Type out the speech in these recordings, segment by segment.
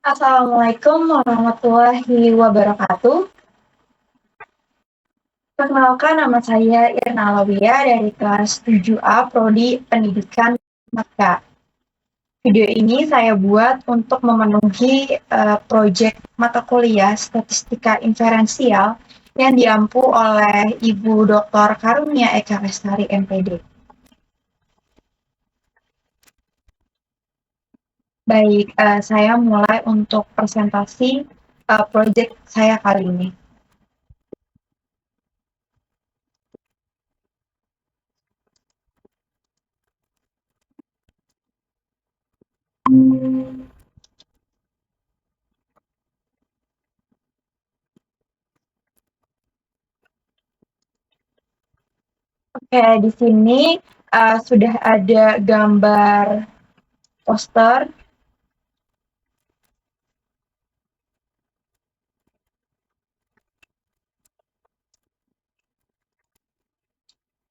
Assalamualaikum warahmatullahi wabarakatuh. Perkenalkan, nama saya Irna Alawiyah dari kelas 7A Prodi Pendidikan Matematika. Video ini saya buat untuk memenuhi proyek mata kuliah Statistika Inferensial yang diampu oleh Ibu Dr. Karunia Eka Lestari, MPD. Baik, saya mulai untuk presentasi proyek saya kali ini. Oke, di sini sudah ada gambar poster.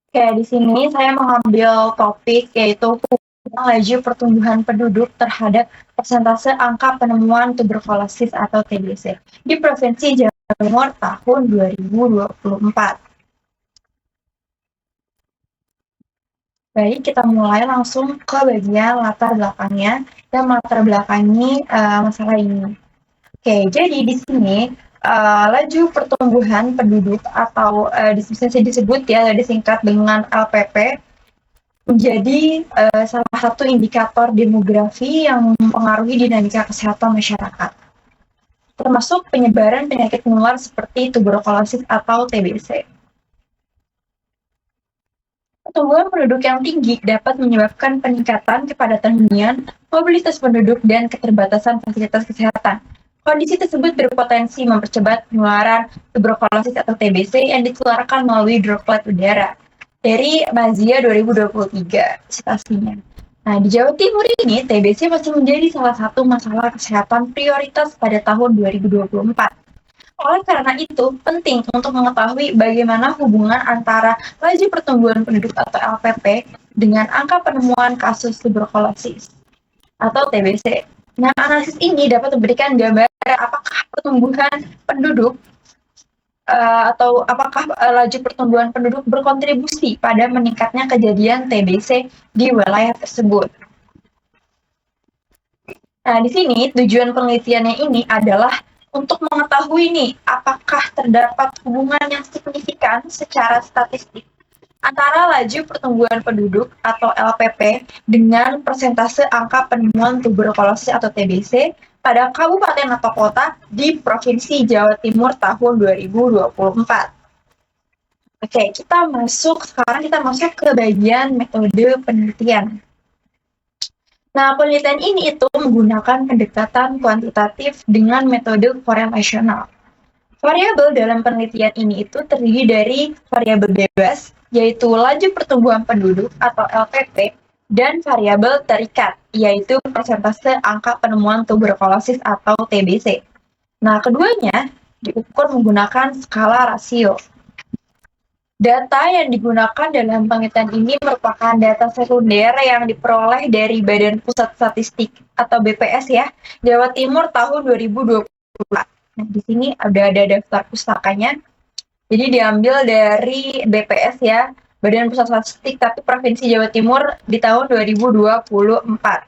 Oke, di sini saya mengambil topik yaitu hubungan laju pertumbuhan penduduk terhadap persentase angka penemuan tuberkulosis atau TBC di Provinsi Jawa Timur tahun 2024. Baik, kita mulai langsung ke bagian latar belakangnya dan latar belakangi masalah ini. Oke, jadi di sini laju pertumbuhan penduduk atau bisa disebut ya disingkat dengan LPP menjadi salah satu indikator demografi yang mempengaruhi dinamika kesehatan masyarakat, termasuk penyebaran penyakit menular seperti tuberkulosis atau TBC. Pertumbuhan penduduk yang tinggi dapat menyebabkan peningkatan kepadatan hunian, mobilitas penduduk, dan keterbatasan fasilitas kesehatan. Kondisi tersebut berpotensi mempercepat penularan tuberkulosis atau TBC yang ditularkan melalui droplet udara. Dari Mazia 2023, citasinya. Nah, di Jawa Timur ini, TBC masih menjadi salah satu masalah kesehatan prioritas pada tahun 2024. Oleh karena itu, penting untuk mengetahui bagaimana hubungan antara laju pertumbuhan penduduk atau LPP dengan angka penemuan kasus tuberkulosis atau TBC. Nah, analisis ini dapat memberikan gambaran apakah pertumbuhan penduduk atau apakah laju pertumbuhan penduduk berkontribusi pada meningkatnya kejadian TBC di wilayah tersebut. Nah, di sini tujuan penelitiannya ini adalah untuk mengetahui nih apakah terdapat hubungan yang signifikan secara statistik antara laju pertumbuhan penduduk atau LPP dengan persentase angka penemuan tuberkulosis atau TBC pada kabupaten atau kota di Provinsi Jawa Timur tahun 2024. Oke, sekarang kita masuk ke bagian metode penelitian. Nah, penelitian ini itu menggunakan pendekatan kuantitatif dengan metode korelasional. Variabel dalam penelitian ini itu terdiri dari variabel bebas, yaitu laju pertumbuhan penduduk atau LPP, dan variabel terikat, yaitu persentase angka penemuan tuberkulosis atau TBC. Nah, keduanya diukur menggunakan skala rasio. Data yang digunakan dalam penelitian ini merupakan data sekunder yang diperoleh dari Badan Pusat Statistik atau BPS ya, Jawa Timur tahun 2024. Nah, di sini ada daftar pustakanya. Jadi diambil dari BPS ya, Badan Pusat Statistik tapi Provinsi Jawa Timur di tahun 2024.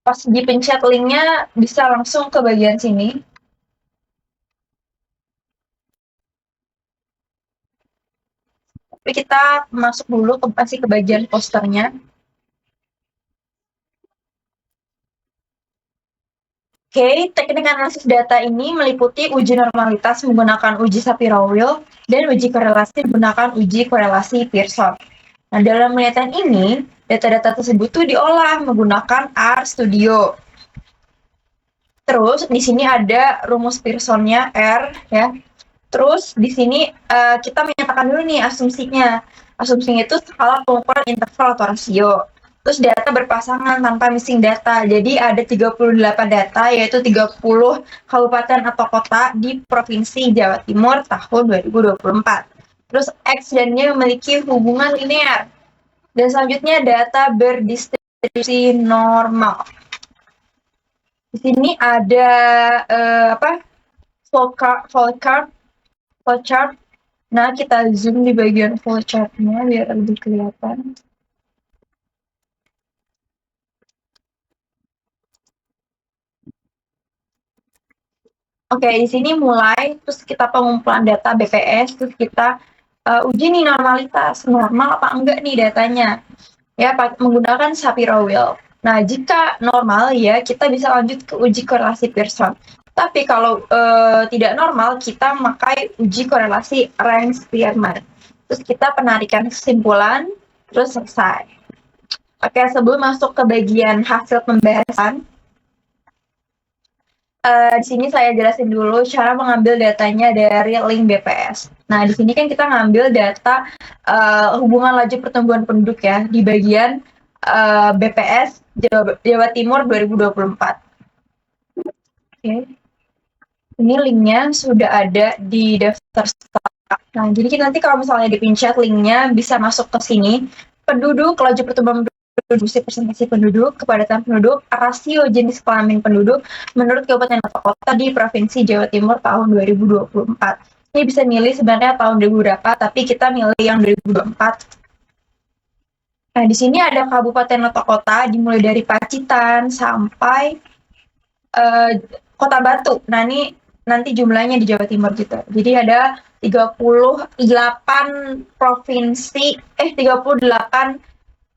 Pas dipencet linknya bisa langsung ke bagian sini. Tapi kita masuk dulu ke bagian posternya. Oke, teknik analisis data ini meliputi uji normalitas menggunakan uji Shapiro-Wilk dan uji korelasi menggunakan uji korelasi Pearson. Nah, dalam penelitian ini, data-data tersebut tuh diolah menggunakan RStudio. Terus di sini ada rumus Pearsonnya R ya. Terus di sini kita menyatakan dulu nih asumsinya. Asumsinya itu skala pengukuran interval atau rasio. Terus data berpasangan tanpa missing data. Jadi ada 38 data yaitu 30 kabupaten atau kota di Provinsi Jawa Timur tahun 2024. Terus X dan Y memiliki hubungan linear. Dan selanjutnya data berdistribusi normal. Di sini ada flowchart. Nah, kita zoom di bagian flowchartnya biar lebih kelihatan. Oke, di sini mulai, terus kita pengumpulan data BPS, terus kita uji nih normalitas, normal apa enggak nih datanya. Ya, menggunakan Shapiro Wheel. Nah, jika normal ya, kita bisa lanjut ke uji korelasi Pearson. Tapi kalau tidak normal, kita memakai uji korelasi Ryan-Spearman. Terus kita penarikan kesimpulan, terus selesai. Oke, sebelum masuk ke bagian hasil pembahasan, di sini saya jelasin dulu cara mengambil datanya dari link BPS. Nah, di sini kan kita ngambil data hubungan laju pertumbuhan penduduk ya di bagian BPS Jawa Timur 2024. Oke. Ini linknya sudah ada di daftar start. Nah, jadi nanti kalau misalnya dipencet linknya bisa masuk ke sini. Penduduk, laju pertumbuhan penduduk, presentasi penduduk, kepadatan penduduk, rasio jenis kelamin penduduk menurut kabupaten atau kota di Provinsi Jawa Timur tahun 2024. Ini bisa milih sebenarnya tahun 2000 berapa, tapi kita milih yang 2024. Nah, di sini ada kabupaten atau kota dimulai dari Pacitan sampai Kota Batu. Nah, ini nanti jumlahnya di Jawa Timur gitu. Jadi ada 38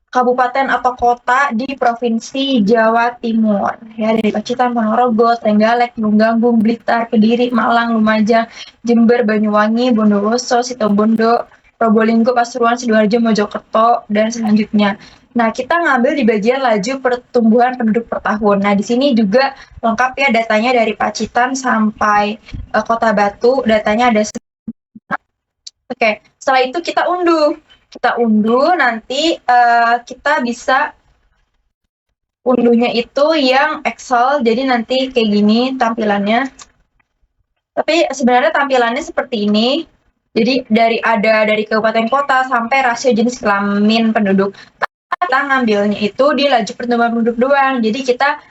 kabupaten atau kota di Provinsi Jawa Timur. Ya, dari Pacitan, Ponorogo, Trenggalek, Tulungagung, Blitar, Kediri, Malang, Lumajang, Jember, Banyuwangi, Bondowoso, Situbondo, Probolinggo, Pasuruan, Sidoarjo, Mojokerto, dan selanjutnya. Nah, kita ngambil di bagian laju pertumbuhan penduduk per tahun. Nah, di sini juga lengkap ya datanya dari Pacitan sampai Kota Batu, datanya ada. Oke, setelah itu kita unduh. Kita unduh, nanti kita bisa unduhnya itu yang Excel, jadi nanti kayak gini tampilannya. Tapi sebenarnya tampilannya seperti ini. Jadi dari kabupaten kota sampai rasio jenis kelamin penduduk. Kita ngambilnya itu di laju pertumbuhan penduduk doang. Jadi kita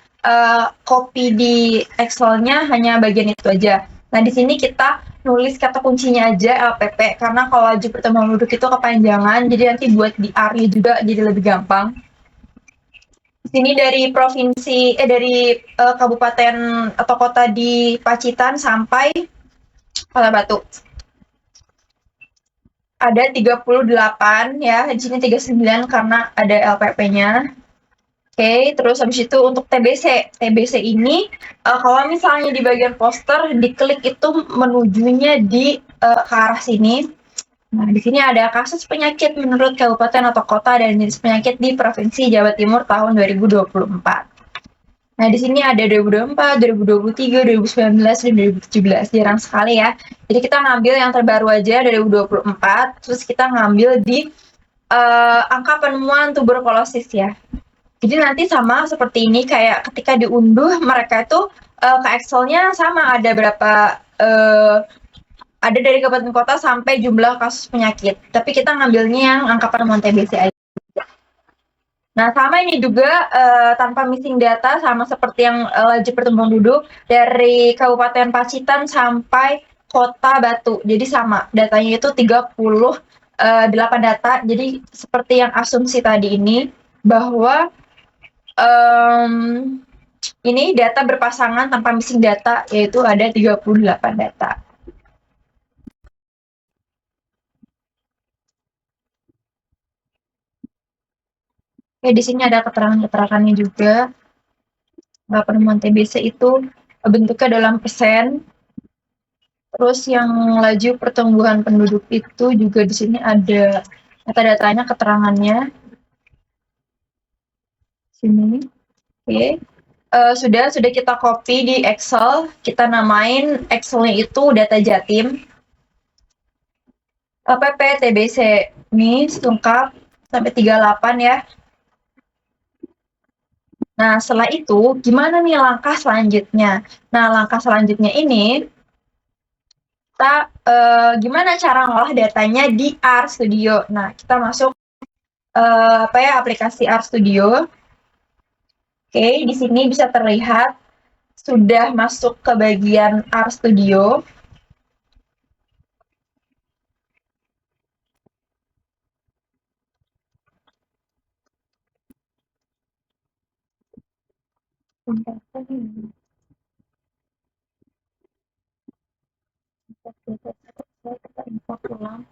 copy di Excel-nya hanya bagian itu aja. Nah, di sini kita nulis kata kuncinya aja LPP, karena kalau laju pertumbuhan penduduk itu kepanjangan, jadi nanti buat di ARI juga jadi lebih gampang. Di sini dari kabupaten atau kota di Pacitan sampai Kota Batu. Ada 38 ya, di sini 39 karena ada LPP-nya. Oke, terus habis itu untuk TBC. TBC ini kalau misalnya di bagian poster diklik itu menujunya ke arah sini. Nah, di sini ada kasus penyakit menurut kabupaten atau kota dan jenis penyakit di Provinsi Jawa Timur tahun 2024. Nah, di sini ada 2024, 2023, 2019, dan 2017. Jarang sekali ya. Jadi kita ngambil yang terbaru aja dari 2024, terus kita ngambil di angka penemuan tuberkulosis ya. Jadi nanti sama seperti ini, kayak ketika diunduh mereka itu ke Excel-nya sama ada berapa ada dari kabupaten kota sampai jumlah kasus penyakit. Tapi kita ngambilnya yang angka penemuan TBC aja. Nah, sama ini juga tanpa missing data, sama seperti yang laju pertumbuhan penduduk dari Kabupaten Pacitan sampai Kota Batu. Jadi sama, datanya itu 38 data. Jadi seperti yang asumsi tadi ini, bahwa ini data berpasangan tanpa missing data, yaitu ada 38 data. Oke, di sini ada keterangan-keterangannya juga. Penemuan TBC itu bentuknya dalam persen. Terus yang laju pertumbuhan penduduk itu juga di sini ada data-datanya, keterangannya. Sini. Oke. Sudah kita copy di Excel, kita namain Excel-nya itu data Jatim. LPP TBC ini lengkap sampai 38 ya. Nah, setelah itu gimana nih langkah selanjutnya? Nah, langkah selanjutnya ini kita gimana cara ngolah datanya di RStudio. Nah, kita masuk aplikasi RStudio. Oke, di sini bisa terlihat sudah masuk ke bagian RStudio. Kita import ulang.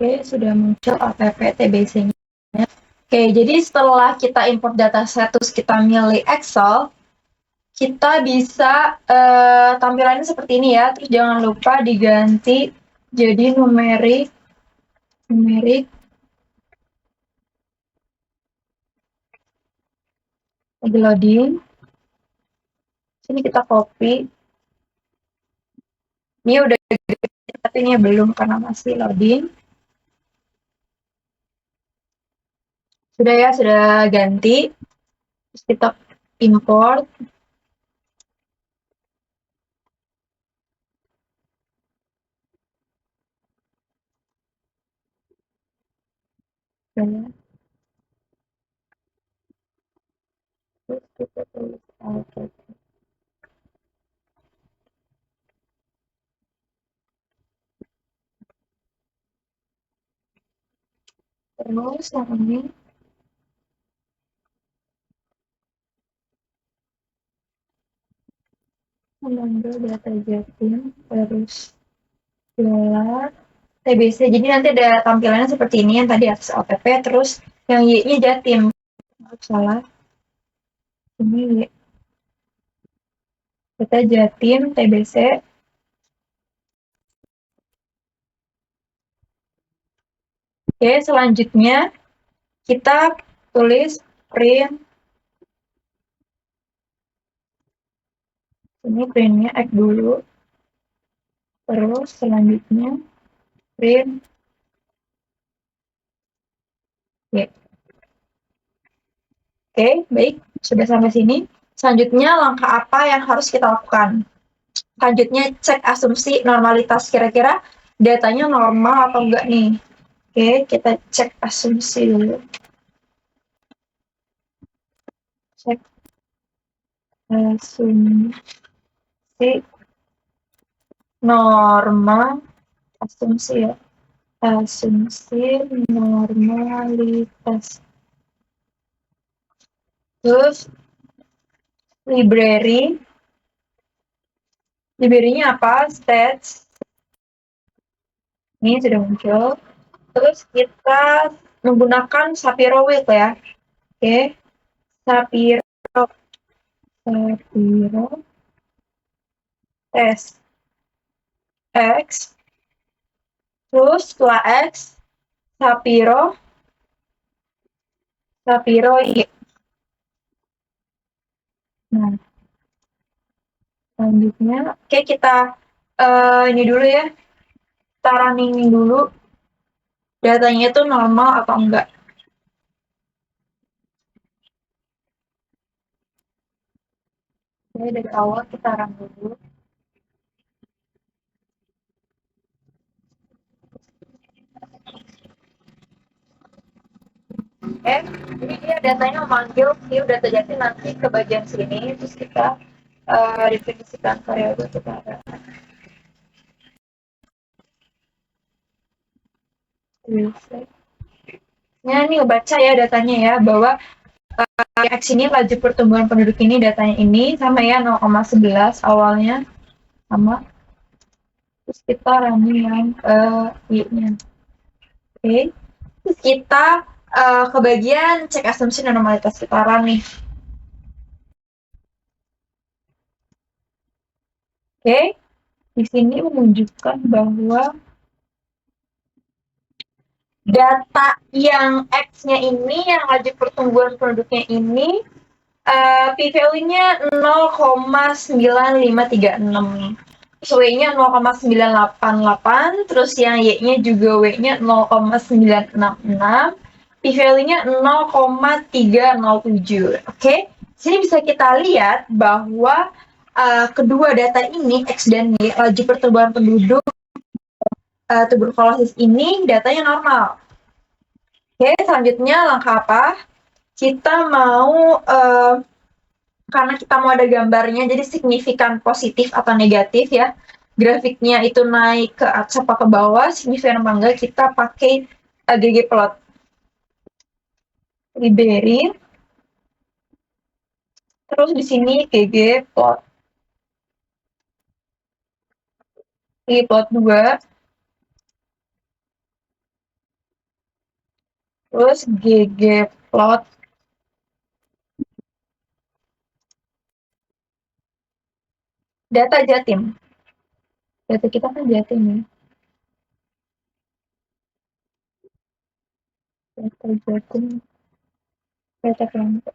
Oke, sudah muncul app TBC-nya. Oke, jadi setelah kita import dataset terus kita milih Excel, kita bisa tampilannya seperti ini ya. Terus jangan lupa diganti jadi numerik lagi loading. Sini kita copy. Ini udah tapi ini belum karena masih loading. Sudah ya, sudah ganti. Terus kita import. Terus kita tulis terus yang ini mengambil data Jatim terus dolar TBC. Jadi nanti ada tampilannya seperti ini yang tadi atas app terus yang Y-nya Jatim. Salah. Ini Y. Data Jatim TBC. Oke, selanjutnya kita tulis print. Ini printnya X dulu. Terus selanjutnya print Y. Oke, baik. Sudah sampai sini. Selanjutnya langkah apa yang harus kita lakukan? Selanjutnya cek asumsi normalitas. Kira-kira datanya normal atau enggak nih? Oke, kita cek asumsi dulu. Cek asumsi normal. Asumsi ya. Asumsi normalitas. Terus library-nya apa? Stats. Ini sudah muncul. Terus kita menggunakan Shapiro Wilk ya. Oke. Shapiro test X. Terus setelah X Shapiro Y. Nah, selanjutnya oke kita ini dulu ya. Kita running dulu datanya itu normal atau enggak. Oke, dari awal kita run dulu. Ini dia datanya memanggil view data Jatim nanti ke bagian sini, terus kita definisikan variabel kita ada. Nah, ini baca ya datanya ya, bahwa X ini laju pertumbuhan penduduk ini datanya ini sama ya 0,11 awalnya sama. Terus kita running yang Y-nya. Oke. Terus kita ke bagian cek asumsi dan normalitas sekitaran nih. Oke. Di sini menunjukkan bahwa data yang X-nya ini, yang laju pertumbuhan penduduknya ini, p-value-nya 0,9536. Terus W-nya 0,988, terus yang Y-nya juga W-nya 0,966, p-value-nya 0,307. Oke, sini bisa kita lihat bahwa kedua data ini, X dan Y, laju pertumbuhan penduduk tuberkulosis ini datanya normal. Oke, selanjutnya langkah apa? Kita mau karena kita mau ada gambarnya, jadi signifikan positif atau negatif ya. Grafiknya itu naik ke atas apa ke bawah, signifikan apa enggak, kita pakai ggplot. Library. Terus di sini ggplot. Ggplot 2. Terus ggplot. Data Jatim. Data kita kan Jatim ya. Data Jatim. Data kelompok.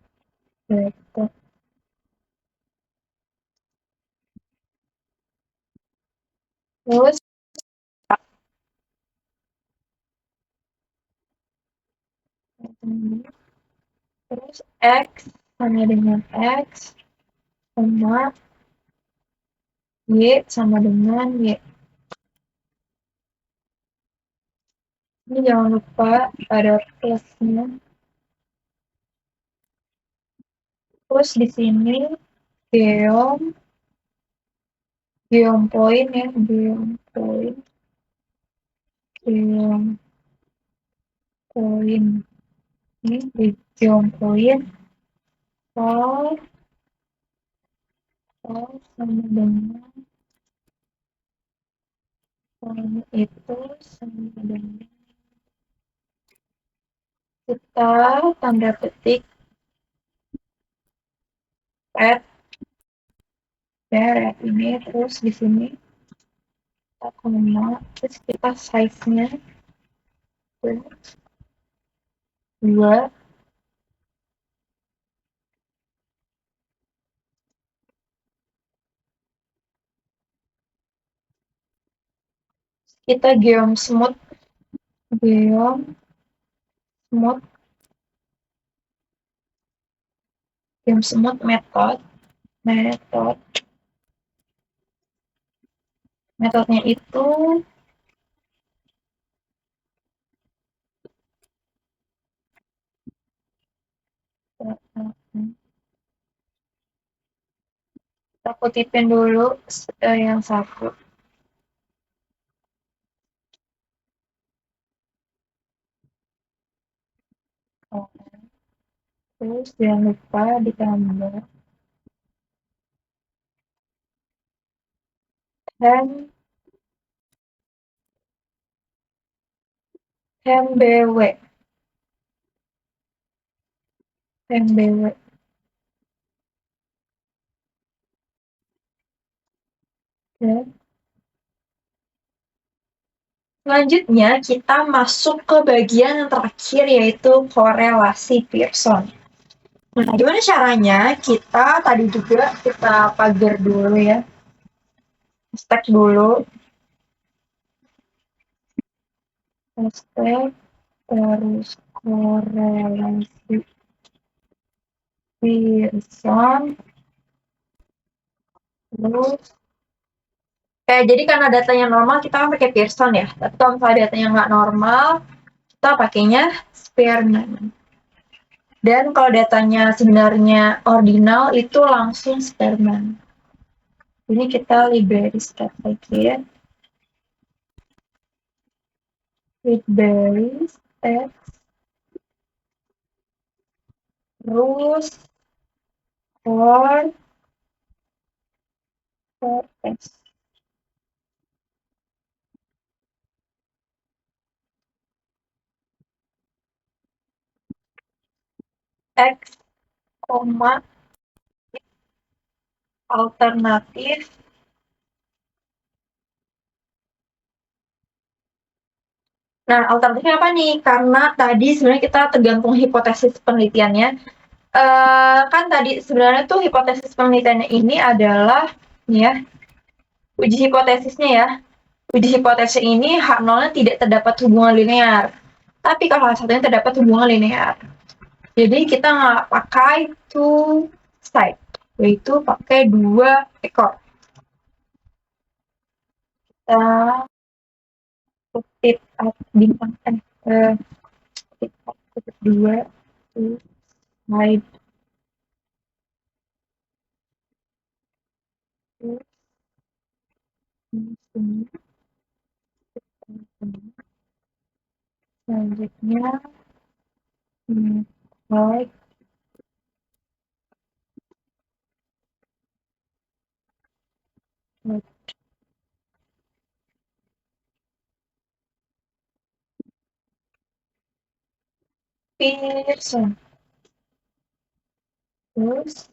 Data. Terus terus X sama dengan X sama Y sama dengan Y. Ini jangan lupa ada plusnya. Terus di sini geom, geom point ya, geom point, geom point. Ini di geom point, sol sama dengan sol itu sama dengan kita tanda petik red ya, red ini, terus di sini kita koma, terus kita size-nya 2. Kita geom smooth, geom smooth, geom smooth method, metodenya itu kita kutipin dulu yang satu. Terus jangan lupa ditambah hem BW. Ya. Selanjutnya kita masuk ke bagian yang terakhir, yaitu korelasi Pearson. Nah, gimana caranya? Kita tadi juga kita pagar dulu ya, stack dulu, stack terus korelasi Pearson, terus jadi karena datanya normal kita kan pakai Pearson ya, tapi kalau misalnya datanya nggak normal kita pakainya Spearman. Dan kalau datanya sebenarnya ordinal itu langsung Spearman. Ini kita library step lagi ya. Library step. Terus for S. X, alternatif. Nah, alternatifnya apa nih? Karena tadi sebenarnya kita tergantung hipotesis penelitiannya. Kan tadi sebenarnya tuh hipotesis penelitiannya ini adalah nih ya, uji hipotesisnya ya. Uji hipotesis ini H0-nya tidak terdapat hubungan linear. Tapi kalau H1-nya terdapat hubungan linear. Jadi kita nggak pakai two side, yaitu pakai dua ekor. Kita kutip bintang kutip dua two side. Selanjutnya like Pearson. Terus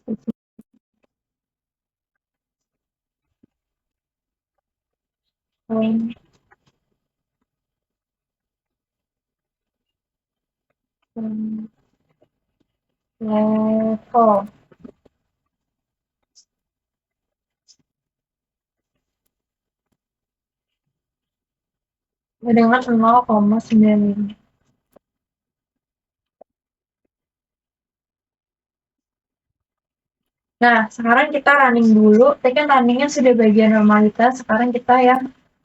level dengan 0,95. Nah, sekarang kita running dulu. Tadi kan runningnya sudah bagian normalitas. Sekarang kita ya,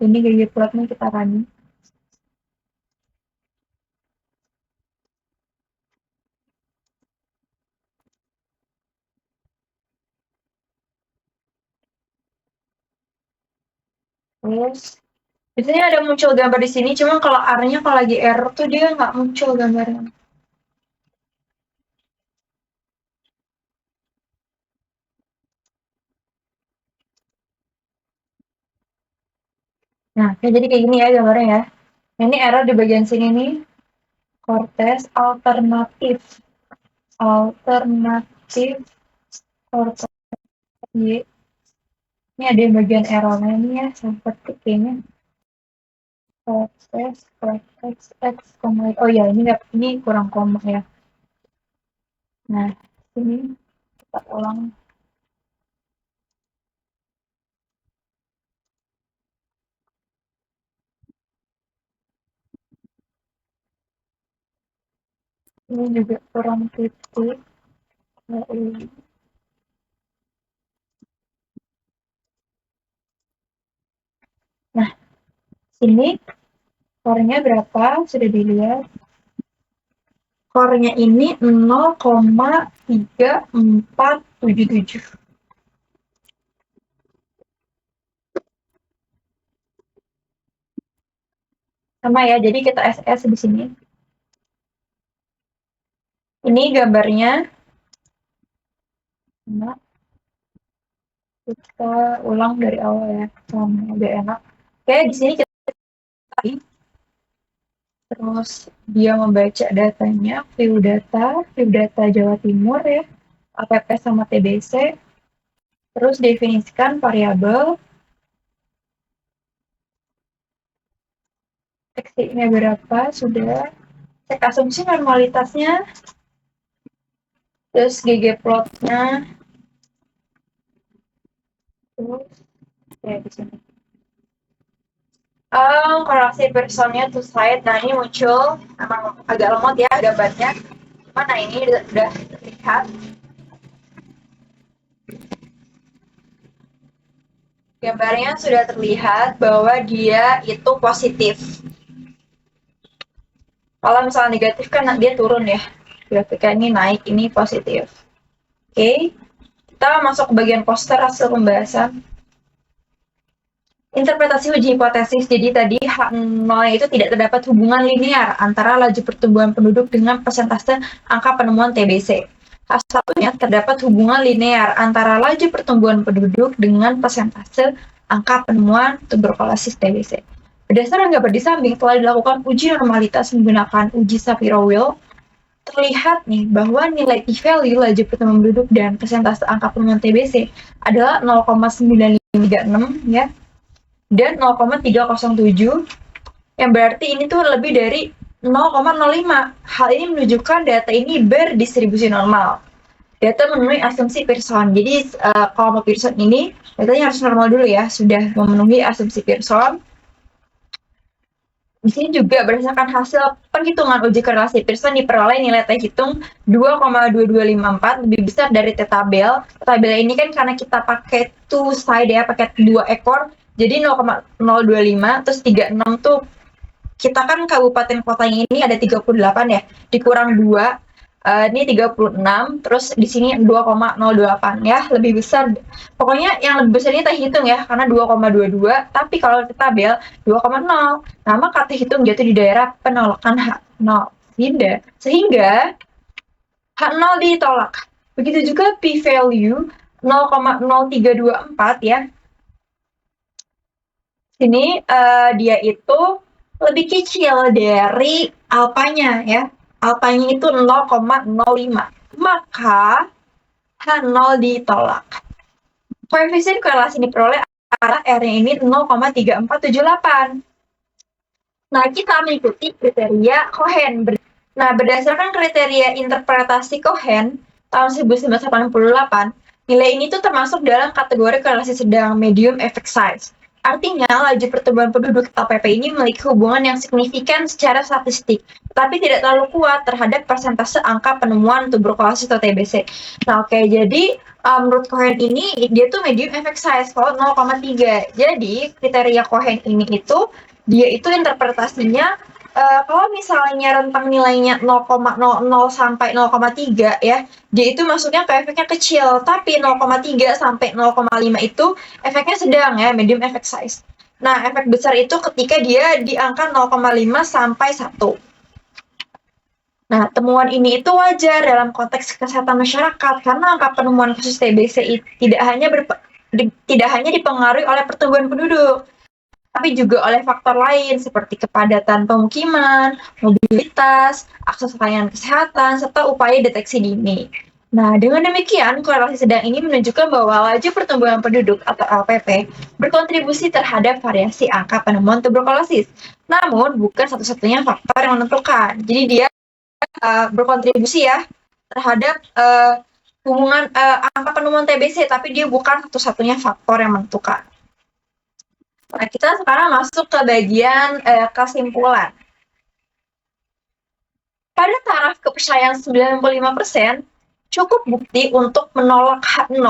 ini ggplotnya kita running. Terus, biasanya ada muncul gambar di sini. Cuma kalau R-nya kalau lagi error tuh dia nggak muncul gambarnya. Nah, jadi kayak gini ya gambarnya ya. Ini error di bagian sini nih. Cortez alternatif. Cortez Y. Ini ada yang bagian errornya nih ya, sampai kayaknya. Cortez X, oh ya ini kurang koma ya. Nah, ini kita ulang. Ini juga kurang titik. Nah, sini core-nya berapa? Sudah dilihat. Core-nya ini 0,3477. Sama ya, jadi kita SS di sini. Ini gambarnya. Nah, kita ulang dari awal ya, lebih enak. Oke, di sini kita terus dia membaca datanya, view data Jawa Timur ya, APP sama TBC, terus definisikan variabel, X-nya berapa, sudah, cek asumsi normalitasnya, terus ggplotnya, terus ya di sini. Korelasi Pearsonnya to side, nah ini muncul, emang agak lemot ya gambarnya, mana ini udah terlihat. Gambarnya sudah terlihat bahwa dia itu positif. Kalau misalnya negatif kan dia turun ya. Grafiknya ini naik, ini positif. Oke, kita masuk ke bagian poster hasil pembahasan. Interpretasi uji hipotesis. Jadi tadi H0 itu tidak terdapat hubungan linear antara laju pertumbuhan penduduk dengan persentase angka penemuan TBC. H1-nya terdapat hubungan linear antara laju pertumbuhan penduduk dengan persentase angka penemuan tuberkulosis TBC. Berdasarkan gambar di samping, telah dilakukan uji normalitas menggunakan uji Shapiro-Wilk. terlihat nih bahwa nilai p-value laju pertemuan penduduk dan persentase angka penemuan TBC adalah 0,9536 ya dan 0,307, yang berarti ini tuh lebih dari 0,05. Hal ini menunjukkan data ini berdistribusi normal. Data memenuhi asumsi Pearson. Jadi kalau mau Pearson ini datanya harus normal dulu ya, sudah memenuhi asumsi Pearson. Di sini juga berdasarkan hasil penghitungan uji korelasi Pearson diperoleh nilai T hitung 2,2254 lebih besar dari T tabel. Tabel ini kan karena kita pakai two side ya, pakai 2 ekor, jadi 0,025 terus 36 tuh kita kan kabupaten kotanya ini ada 38 ya, dikurang 2 ini 36, terus di sini 2,08 ya, lebih besar. Pokoknya yang lebih besar ini kita hitung ya, karena 2,22, tapi kalau di tabel 2,0. Nah, maka kita hitung jatuh di daerah penolakan H0. Sehingga H0 ditolak. Begitu juga p-value 0,0324 ya. Sini dia itu lebih kecil dari alpanya ya. Alpanya itu 0,05. Maka H0 ditolak. Koefisien korelasi diperoleh arah R-nya ini 0,3478. Nah, kita mengikuti kriteria Cohen. Nah, berdasarkan kriteria interpretasi Cohen tahun 1988, nilai ini tuh termasuk dalam kategori korelasi sedang medium effect size. Artinya, laju pertumbuhan penduduk atau PP ini memiliki hubungan yang signifikan secara statistik, tapi tidak terlalu kuat terhadap persentase angka penemuan tuberkulosis atau TBC. Nah, oke, jadi menurut Cohen ini, dia tuh medium effect size, kalau 0,3. Jadi, kriteria Cohen ini itu, dia itu interpretasinya, kalau misalnya rentang nilainya 0,00 sampai 0,3 ya, dia itu masuknya ke efeknya kecil, tapi 0,3 sampai 0,5 itu efeknya sedang ya, medium effect size. Nah, efek besar itu ketika dia di angka 0,5 sampai 1. Nah, temuan ini itu wajar dalam konteks kesehatan masyarakat karena angka penemuan kasus TBC tidak hanya dipengaruhi oleh pertumbuhan penduduk, tapi juga oleh faktor lain seperti kepadatan pemukiman, mobilitas, akses layanan kesehatan, serta upaya deteksi dini. Nah, dengan demikian, korelasi sedang ini menunjukkan bahwa laju pertumbuhan penduduk atau LPP berkontribusi terhadap variasi angka penemuan tuberkulosis. Namun, bukan satu-satunya faktor yang menentukan. Jadi dia berkontribusi ya terhadap hubungan angka penemuan TBC, tapi dia bukan satu-satunya faktor yang menentukan. Nah, kita sekarang masuk ke bagian kesimpulan. Pada taraf kepercayaan 95%, cukup bukti untuk menolak H0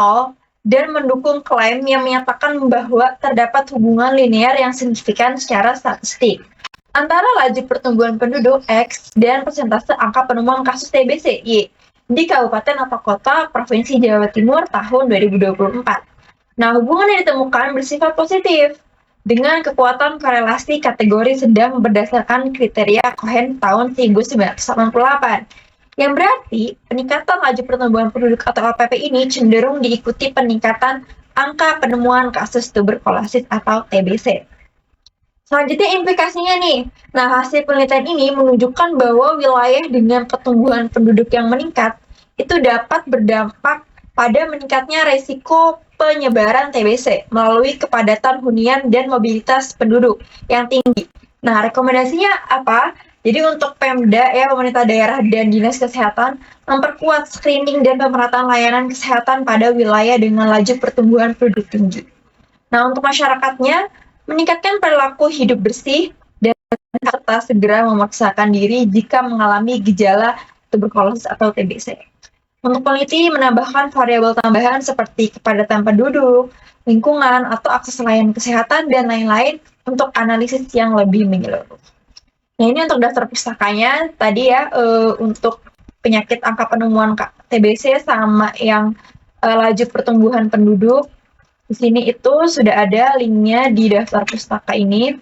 dan mendukung klaim yang menyatakan bahwa terdapat hubungan linear yang signifikan secara statistik antara laju pertumbuhan penduduk X dan persentase angka penemuan kasus TBC Y di kabupaten atau kota Provinsi Jawa Timur tahun 2024. Nah, hubungan yang ditemukan bersifat positif dengan kekuatan korelasi kategori sedang berdasarkan kriteria Cohen tahun 1988. Yang berarti peningkatan laju pertumbuhan penduduk atau LPP ini cenderung diikuti peningkatan angka penemuan kasus tuberkulosis atau TBC. Selanjutnya implikasinya nih. Nah, hasil penelitian ini menunjukkan bahwa wilayah dengan pertumbuhan penduduk yang meningkat itu dapat berdampak pada meningkatnya resiko penyebaran TBC melalui kepadatan hunian dan mobilitas penduduk yang tinggi. Nah, rekomendasinya apa? Jadi untuk Pemda ya, pemerintah daerah dan dinas kesehatan memperkuat screening dan pemerataan layanan kesehatan pada wilayah dengan laju pertumbuhan penduduk tinggi. Nah, untuk masyarakatnya meningkatkan perilaku hidup bersih dan serta segera memaksakan diri jika mengalami gejala tuberkulosis atau TBC. Untuk peneliti menambahkan variabel tambahan seperti kepadatan penduduk, lingkungan, atau akses layanan kesehatan, dan lain-lain untuk analisis yang lebih menyeluruh. Nah, ini untuk daftar pustakanya tadi ya, untuk penyakit angka penemuan TBC sama yang laju pertumbuhan penduduk. Di sini itu sudah ada linknya di daftar pustaka ini.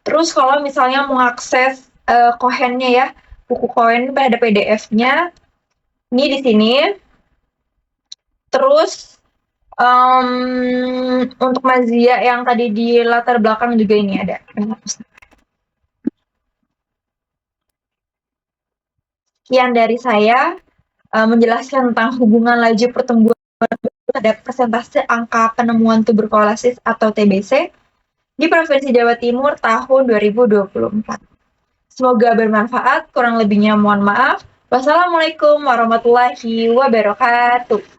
Terus kalau misalnya mau akses Cohen-nya ya, buku Cohen ada PDF-nya. Ini di sini. Terus untuk Mazia yang tadi di latar belakang juga ini ada. Sekian dari saya menjelaskan tentang hubungan laju pertumbuhan terhadap persentase angka penemuan tuberkulosis atau TBC di Provinsi Jawa Timur tahun 2024. Semoga bermanfaat, kurang lebihnya mohon maaf. Wassalamualaikum warahmatullahi wabarakatuh.